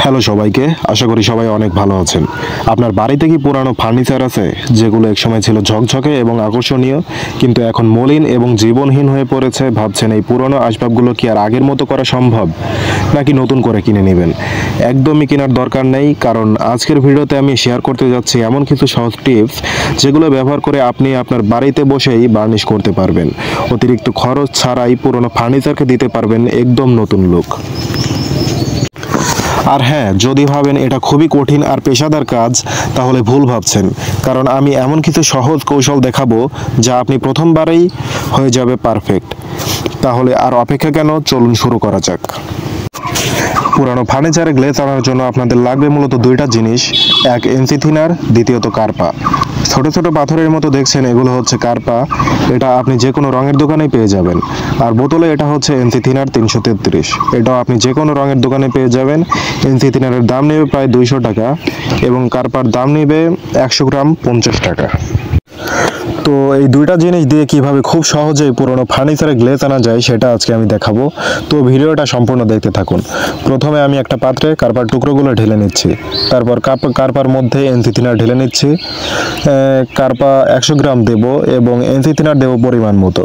Hello সবাইকে, আশা করি সবাই অনেক ভালো আছেন। আপনার বাড়িতে কি পুরানো ফার্নিচার আছে যেগুলো একসময় ছিল ঝকঝকে এবং আকর্ষণীয়, কিন্তু এখন মলিন এবং জীবনহীন হয়ে পড়েছে? ভাবছেন এই পুরনো আসবাবগুলো কি আর আগের মতো করা সম্ভব, নাকি নতুন করে কিনে নেবেন? একদমই কেনার দরকার নেই, কারণ আজকের ভিডিওতে আমি শেয়ার করতে যাচ্ছি এমন কিছু সহজ টিপস যেগুলো ব্যবহার করে আপনি আপনার বাড়িতে বসেই বার্নিশ করতে পারবেন। অতিরিক্ত খরচ ছাড়াই পুরনো ফার্নিচারকে দিতে পারবেন একদম নতুন লুক। আর হ্যাঁ, যদি ভাবেন এটা খুবই কঠিন আর পেশাদার কাজ, তাহলে ভুল ভাবছেন, কারণ আমি এমন কিছু সহজ কৌশল দেখাবো যা আপনি প্রথমবারেই হয়ে যাবে পারফেক্ট। তাহলে আর অপেক্ষা কেন, চলুন শুরু করা যাক। পুরানো ফার্নিচারে গ্লেজ আনার জন্য আপনাদের লাগবে মূলত দুইটা জিনিস, এক এনসি থিনার, দ্বিতীয়ত কার্পা। ছোট ছোট পাথরের মতো দেখছেন, এগুলো হচ্ছে কার্পা। এটা আপনি যে কোনো রঙের দোকানে পেয়ে যাবেন। আর বোতলে এটা হচ্ছে এনসি থিনার 333, এটাও আপনি যে কোনো রঙের দোকানে পেয়ে যাবেন। এনসি থিনারের দাম নেবে প্রায় 200 টাকা এবং কার্পার দাম নেবে 100 গ্রাম 50 টাকা। তো এই দুইটা জিনিস দিয়ে কিভাবে খুব সহজেই পুরনো ফার্নিচারে গ্লেজ আনা যায় সেটা আজকে আমি দেখাবো। তো ভিডিওটা সম্পূর্ণ দেখতে থাকুন। প্রথমে আমি একটা পাত্রে কার্পার টুকরোগুলো ঢেলে নিচ্ছি, তারপর কার্পার মধ্যে এনসি থিনার ঢেলে নিচ্ছি। কার্পা 100 গ্রাম দেব এবং এনসি থিনার দেব পরিমাণ মতো।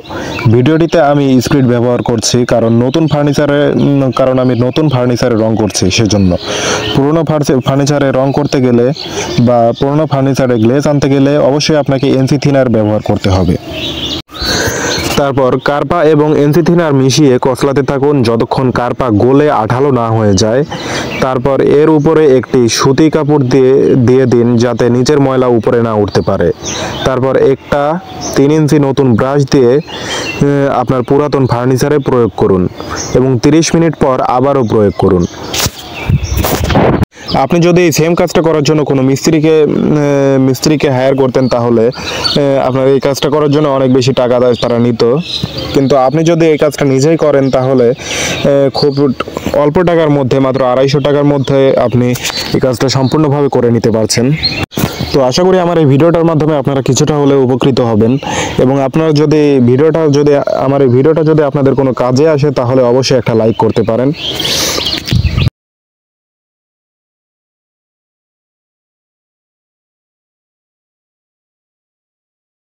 ভিডিওটিতে আমি স্পিড ব্যবহার করছি কারণ আমি নতুন ফার্নিচারে রং করছি, সেজন্য। পুরনো ফার্নিচারে রং করতে গেলে বা পুরনো ফার্নিচারে গ্লেজ আনতে গেলে অবশ্যই আপনাকে এনসি থিনার ব্যবহার করতে হবে। তারপর কার্পা এবং এনসি থিনার মিশিয়ে কচলাতে থাকুন যতক্ষণ কার্পা গলে আঠালো না হয়ে যায়। তারপর এর উপরে একটি সুতি কাপড় দিয়ে দিন যাতে নিচের ময়লা উপরে না উঠতে পারে। তারপর একটা 3 ইঞ্চি নতুন ব্রাশ দিয়ে আপনার পুরাতন ফার্নিচারে প্রয়োগ করুন এবং 30 মিনিট পর আবারও প্রয়োগ করুন। আপনি যদি এই সেম কাজটা করার জন্য কোনো মিস্ত্রিকে হায়ার করতেন, তাহলে আপনার এই কাজটা করার জন্য অনেক বেশি টাকা তারা নিত। কিন্তু আপনি যদি এই কাজটা নিজেই করেন, তাহলে খুব অল্প টাকার মধ্যে, মাত্র 250 টাকার মধ্যে আপনি এই কাজটা সম্পূর্ণভাবে করে নিতে পারছেন। তো আশা করি আমার এই ভিডিওটার মাধ্যমে আপনারা কিছুটা হলেও উপকৃত হবেন এবং আপনারা যদি আমার এই ভিডিওটা যদি আপনাদের কোনো কাজে আসে, তাহলে অবশ্যই একটা লাইক করতে পারেন।